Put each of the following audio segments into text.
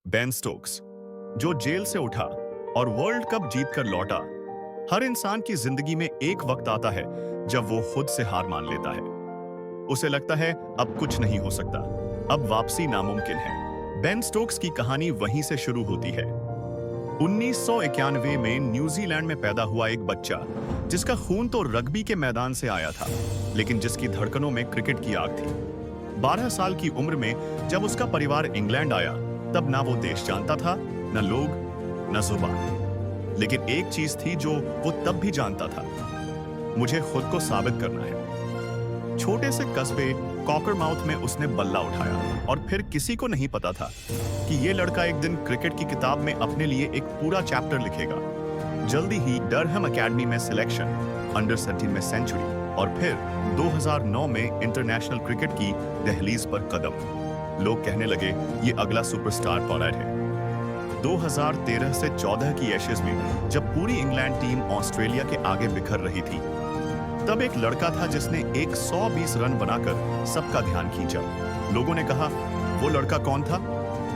Ben Stokes, जो jail से उठा और वर्ल्ड कप जीतकर लौटा। हर इंसान की जिंदगी में एक वक्त आता है जब वो खुद से हार मान लेता है। उसे लगता है अब कुछ नहीं हो सकता, अब वापसी नामुमकिन है। बेन स्टोक्स की कहानी वहीं से शुरू होती है। 1991 में न्यूजीलैंड में पैदा हुआ एक बच्चा जिसका खून तो रग्बी के मैदान से आया था, लेकिन जिसकी धड़कनों में क्रिकेट की आग थी। 12 साल की उम्र में जब उसका परिवार इंग्लैंड आया, तब ना वो देश जानता था, न लोग, न जुबान। लेकिन एक चीज थी जो वो तब भी जानता था, मुझे खुद को साबित करना है। छोटे से कस्बे कॉकरमाउथ में उसने बल्ला उठाया और फिर किसी को नहीं पता था कि ये लड़का एक दिन क्रिकेट की किताब में अपने लिए एक पूरा चैप्टर लिखेगा। जल्दी ही डरहम एकेडमी में सिलेक्शन, अंडर 17 में सेंचुरी और फिर 2009 में इंटरनेशनल क्रिकेट की दहलीज पर कदम। लोग कहने लगे ये अगला सुपरस्टार पॉलार्ड है। 2013 से 14 की एशेज में जब पूरी इंग्लैंड टीम ऑस्ट्रेलिया के आगे बिखर रही थी, तब एक लड़का था जिसने 120 रन बनाकर सबका ध्यान खींचा। लोगों ने कहा वो लड़का कौन था?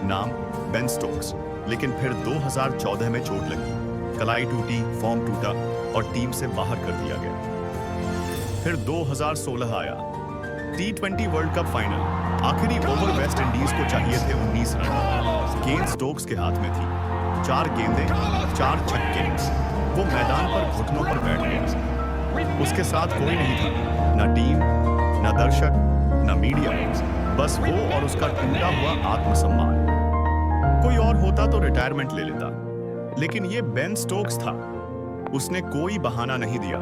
नाम बेन स्टोक्स। लेकिन फिर 2014 में चोट लगी, कलाई टूटी, फॉर्म टूटा और टीम से बाहर कर दिया गया। फिर 2016 आया, T20 वर्ल्ड कप फाइनल। आखिरी ओवर वेस्ट इंडीज को चाहिए थे 19 रन। गेंद स्टोक्स के हाथ में थी। 4 गेंदें, 4 छक्के। वो मैदान पर घुटनों पर बैठ गया। उसके साथ कोई नहीं था, न टीम, न दर्शक, न मीडिया, बस वो और उसका टूटा हुआ आत्मसम्मान। कोई और होता तो रिटायरमेंट ले लेता, लेकिन ये बेन स्टोक्स था। उसने कोई बहाना नहीं दिया,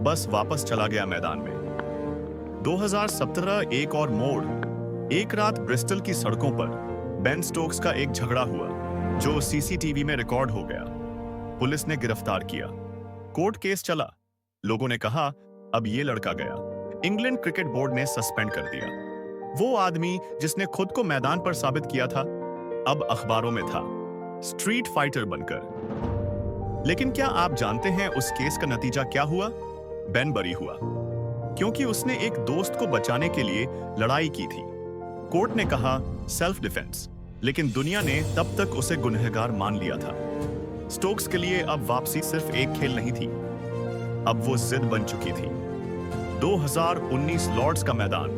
बस वापस चला गया मैदान में। 2017 एक और मोड़। एक रात ब्रिस्टल की सड़कों पर बेन स्टोक्स का एक झगड़ा हुआ जो सीसीटीवी में रिकॉर्ड हो गया। पुलिस ने गिरफ्तार किया, कोर्ट केस चला। लोगों ने कहा अब ये लड़का गया। इंग्लैंड क्रिकेट बोर्ड ने सस्पेंड कर दिया। वो आदमी जिसने खुद को मैदान पर साबित किया था, अब अखबारों में था, स्ट्रीट फाइटर बनकर। लेकिन क्या आप जानते हैं उस केस का नतीजा क्या हुआ? बेन बरी हुआ, क्योंकि उसने एक दोस्त को बचाने के लिए लड़ाई की थी। कोर्ट ने कहा सेल्फ डिफेंस, लेकिन दुनिया ने तब तक उसे गुनहगार मान लिया था। स्टोक्स के लिए अब वापसी सिर्फ एक खेल नहीं थी, अब वो जिद बन चुकी थी। 2019 लॉर्ड्स का मैदान,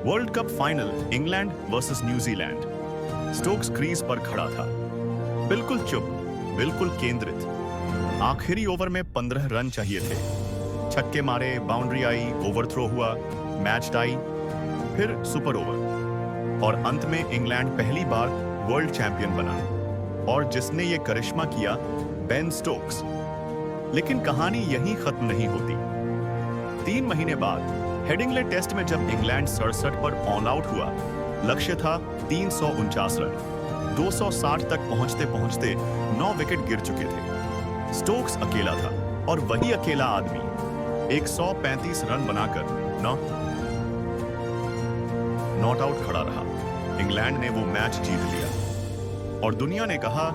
world cup final, England versus New Zealand. Stokes crease पर खड़ा था, बिल्कुल चुप, बिल्कुल केंद्रित। आखिरी ओवर में 15 रन चाहिए थे। छक्के मारे, बाउंड्री आई, ओवरथ्रो हुआ, मैच टाई, फिर सुपर ओवर और अंत में इंग्लैंड पहली बार वर्ल्ड चैंपियन बना। और जिसने ये करिश्मा किया, बेन स्टोक्स। लेकिन कहानी यहीं खत्म नहीं होती। 3 महीने बाद हेडिंग्ले टेस्ट में जब इंग्लैंड 67 पर ऑल आउट हुआ, लक्ष्य था 349 रन। 260 तक पहुंचते पहुंचते 9 विकेट गिर चुके थे। स्टोक्स अकेला था और वही अकेला आदमी 135 रन बनाकर नॉट आउट खड़ा रहा। इंग्लैंड ने वो मैच जीत लिया और दुनिया ने कहा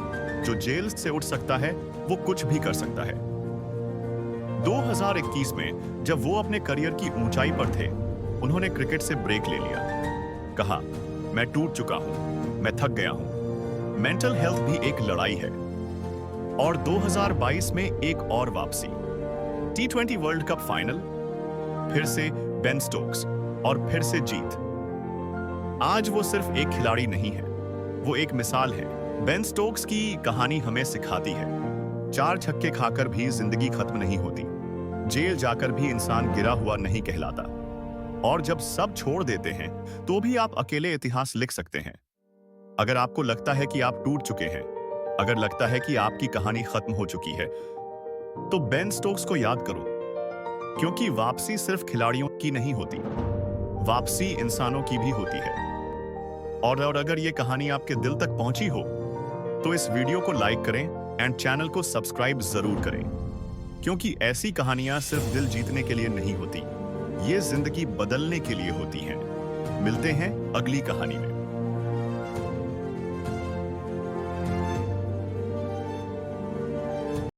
जो जेल से उठ सकता है वो कुछ भी कर सकता है। 2021 में जब वो अपने करियर की ऊंचाई पर थे, उन्होंने क्रिकेट से ब्रेक ले लिया। कहा मैं टूट चुका हूं, मैं थक गया हूं। मेंटल हेल्थ भी एक लड़ाई है। और 2022 में एक और वापसी, T20 वर्ल्ड कप फाइनल, फिर से बेन स्टोक्स और फिर से जीत। आज वो सिर्फ एक खिलाड़ी नहीं है, वो एक मिसाल है। बेन स्टोक्स की कहानी हमें सिखाती है 4 छक्के खाकर भी जिंदगी खत्म नहीं होती। जेल जाकर भी इंसान गिरा हुआ नहीं कहलाता। और जब सब छोड़ देते हैं तो भी आप अकेले इतिहास लिख सकते हैं। अगर आपको लगता है कि आप टूट चुके हैं, अगर लगता है कि आपकी कहानी खत्म हो चुकी है, तो बेन स्टोक्स को याद करो, क्योंकि वापसी सिर्फ खिलाड़ियों की नहीं होती, वापसी इंसानों की भी होती है। और अगर ये कहानी आपके दिल तक पहुंची हो तो इस वीडियो को लाइक करें एंड चैनल को सब्सक्राइब जरूर करें, क्योंकि ऐसी कहानियां सिर्फ दिल जीतने के लिए नहीं होती, ये जिंदगी बदलने के लिए होती हैं। मिलते हैं अगली कहानी में।